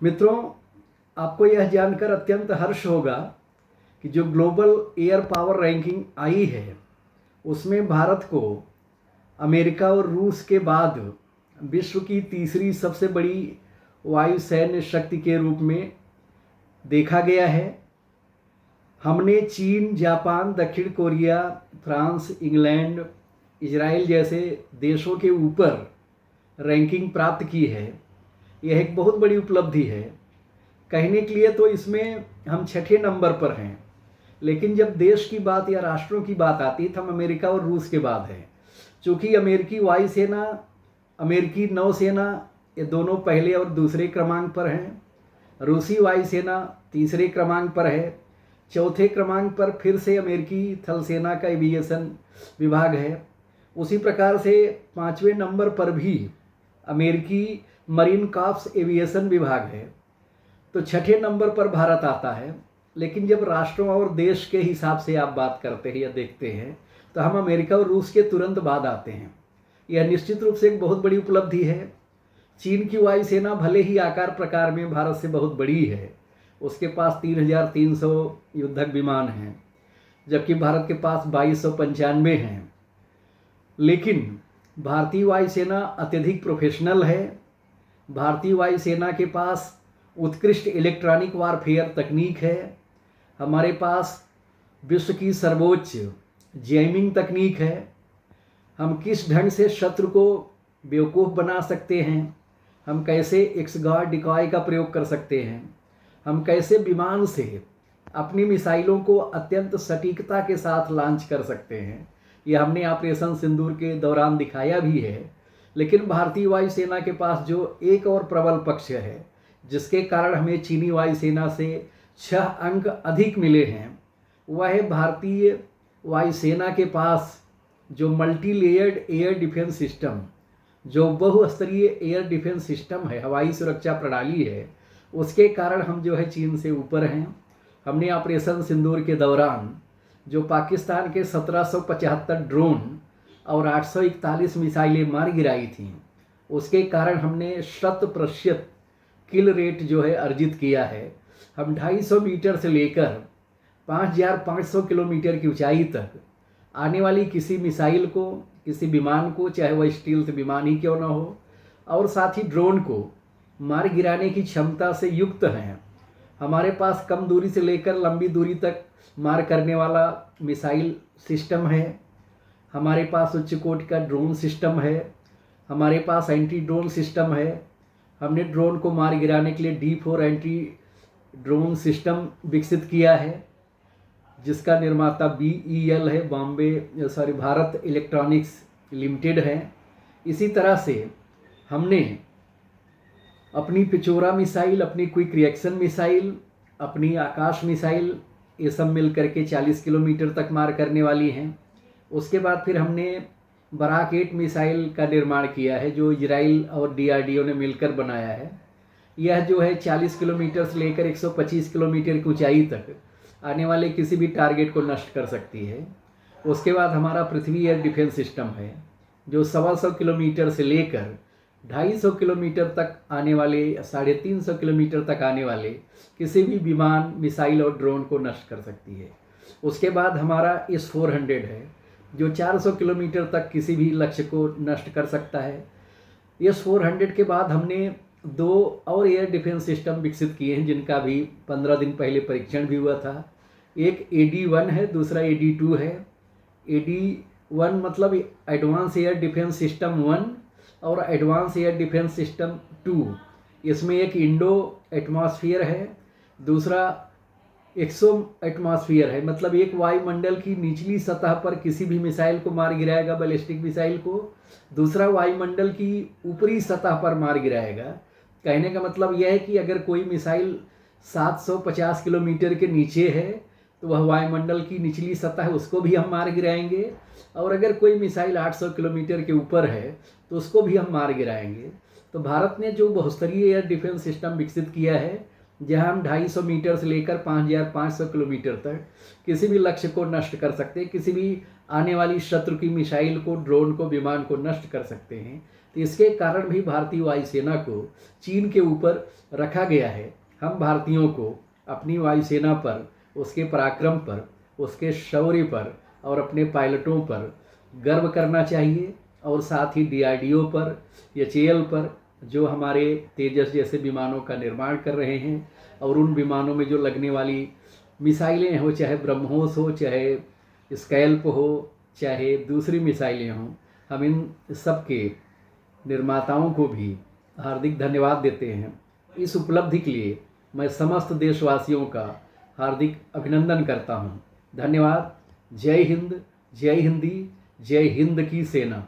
मित्रों, आपको यह जानकर अत्यंत हर्ष होगा कि जो ग्लोबल एयर पावर रैंकिंग आई है उसमें भारत को अमेरिका और रूस के बाद विश्व की तीसरी सबसे बड़ी वायु सैन्य शक्ति के रूप में देखा गया है। हमने चीन, जापान, दक्षिण कोरिया, फ्रांस, इंग्लैंड, इजराइल जैसे देशों के ऊपर रैंकिंग प्राप्त की है। यह एक बहुत बड़ी उपलब्धि है। कहने के लिए तो इसमें हम छठे नंबर पर हैं, लेकिन जब देश की बात या राष्ट्रों की बात आती है तो हम अमेरिका और रूस के बाद हैं। चूँकि अमेरिकी वायुसेना, अमेरिकी नौसेना ये दोनों पहले और दूसरे क्रमांक पर हैं। रूसी वायुसेना तीसरे क्रमांक पर है। चौथे क्रमांक पर फिर से अमेरिकी थल सेना का एविएशन विभाग है। उसी प्रकार से पाँचवें नंबर पर भी अमेरिकी मरीन कॉर्प्स एविएशन विभाग है। तो छठे नंबर पर भारत आता है। लेकिन जब राष्ट्रों और देश के हिसाब से आप बात करते हैं या देखते हैं तो हम अमेरिका और रूस के तुरंत बाद आते हैं। यह निश्चित रूप से एक बहुत बड़ी उपलब्धि है। चीन की वायुसेना भले ही आकार प्रकार में भारत से बहुत बड़ी है, उसके पास 3,300 युद्धक विमान हैं, जबकि भारत के पास 2,295 हैं। लेकिन भारतीय वायुसेना अत्यधिक प्रोफेशनल है। भारतीय वायुसेना के पास उत्कृष्ट इलेक्ट्रॉनिक वारफेयर तकनीक है। हमारे पास विश्व की सर्वोच्च जैमिंग तकनीक है। हम किस ढंग से शत्रु को बेवकूफ़ बना सकते हैं, हम कैसे एक्सगार्ड डिकॉय का प्रयोग कर सकते हैं, हम कैसे विमान से अपनी मिसाइलों को अत्यंत सटीकता के साथ लॉन्च कर सकते हैं, यह हमने ऑपरेशन सिंदूर के दौरान दिखाया भी है। लेकिन भारतीय वायुसेना के पास जो एक और प्रबल पक्ष है, जिसके कारण हमें चीनी वायुसेना से 6 अंक अधिक मिले हैं, वह है भारतीय वायुसेना के पास जो multi layered air defence system, जो बहुस्तरीय एयर डिफेंस सिस्टम है, हवाई सुरक्षा प्रणाली है। उसके कारण हम जो है चीन से ऊपर हैं। हमने ऑपरेशन सिंदूर के दौरान जो पाकिस्तान के 1775 ड्रोन और 841 मिसाइलें मार गिराई थीं, उसके कारण हमने 100% किल रेट जो है अर्जित किया है। हम 250 मीटर से लेकर 5,500 किलोमीटर की ऊंचाई तक आने वाली किसी मिसाइल को, किसी विमान को, चाहे वह स्टील्थ विमान ही क्यों ना हो, और साथ ही ड्रोन को मार गिराने की क्षमता से युक्त हैं। हमारे पास कम दूरी से लेकर लंबी दूरी तक मार करने वाला मिसाइल सिस्टम है। हमारे पास उच्च कोटि का ड्रोन सिस्टम है। हमारे पास एंटी ड्रोन सिस्टम है। हमने ड्रोन को मार गिराने के लिए D4 एंटी ड्रोन सिस्टम विकसित किया है, जिसका निर्माता BEL है, भारत इलेक्ट्रॉनिक्स लिमिटेड है। इसी तरह से हमने अपनी पिचोरा मिसाइल, अपनी क्विक रिएक्शन मिसाइल, अपनी आकाश मिसाइल, ये सब मिल करके 40 किलोमीटर तक मार करने वाली हैं। उसके बाद फिर हमने बराक 8 मिसाइल का निर्माण किया है, जो इजराइल और DRDO ने मिलकर बनाया है। यह जो है 40 किलोमीटर से लेकर 125 किलोमीटर की ऊंचाई तक आने वाले किसी भी टारगेट को नष्ट कर सकती है। उसके बाद हमारा पृथ्वी एयर डिफेंस सिस्टम है, जो 125 किलोमीटर से लेकर 250 किलोमीटर तक आने वाले, 350 किलोमीटर तक आने वाले किसी भी विमान, मिसाइल और ड्रोन को नष्ट कर सकती है। उसके बाद हमारा S-400 है, जो 400 किलोमीटर तक किसी भी लक्ष्य को नष्ट कर सकता है। S-400 के बाद हमने 2 और एयर डिफेंस सिस्टम विकसित किए हैं, जिनका भी 15 दिन पहले परीक्षण भी हुआ था। एक AD-1 है, दूसरा AD-2 है। AD-1 मतलब एडवांस एयर डिफेंस सिस्टम 1 और एडवांस एयर डिफेंस सिस्टम 2। इसमें एक इंडो एटमॉस्फेयर है, दूसरा एक्सो एटमॉस्फेयर है। मतलब एक वायुमंडल की निचली सतह पर किसी भी मिसाइल को मार गिराएगा, बैलिस्टिक मिसाइल को, दूसरा वायुमंडल की ऊपरी सतह पर मार गिराएगा। कहने का मतलब यह है कि अगर कोई मिसाइल 750 किलोमीटर के नीचे है तो वह वायुमंडल की निचली सतह है, उसको भी हम मार गिराएंगे। और अगर कोई मिसाइल 800 किलोमीटर के ऊपर है तो उसको भी हम मार गिराएंगे। तो भारत ने जो बहुस्तरीय एयर डिफेंस सिस्टम विकसित किया है, जहां हम 250 मीटर से लेकर 5,500 किलोमीटर तक किसी भी लक्ष्य को नष्ट कर सकते हैं, किसी भी आने वाली शत्रु की मिसाइल को, ड्रोन को, विमान को नष्ट कर सकते हैं। तो इसके कारण भी भारतीय वायुसेना को चीन के ऊपर रखा गया है। हम भारतीयों को अपनी वायुसेना पर, उसके पराक्रम पर, उसके शौर्य पर और अपने पायलटों पर गर्व करना चाहिए, और साथ ही DRDO पर, HAL पर, जो हमारे तेजस जैसे विमानों का निर्माण कर रहे हैं, और उन विमानों में जो लगने वाली मिसाइलें हो, चाहे ब्रह्मोस हो, चाहे स्कैल्प हो, चाहे दूसरी मिसाइलें हों, हम इन सब के निर्माताओं को भी हार्दिक धन्यवाद देते हैं। इस उपलब्धि के लिए मैं समस्त देशवासियों का हार्दिक अभिनंदन करता हूँ। धन्यवाद। जय हिंद, जय हिंदी, जय हिंद की सेना।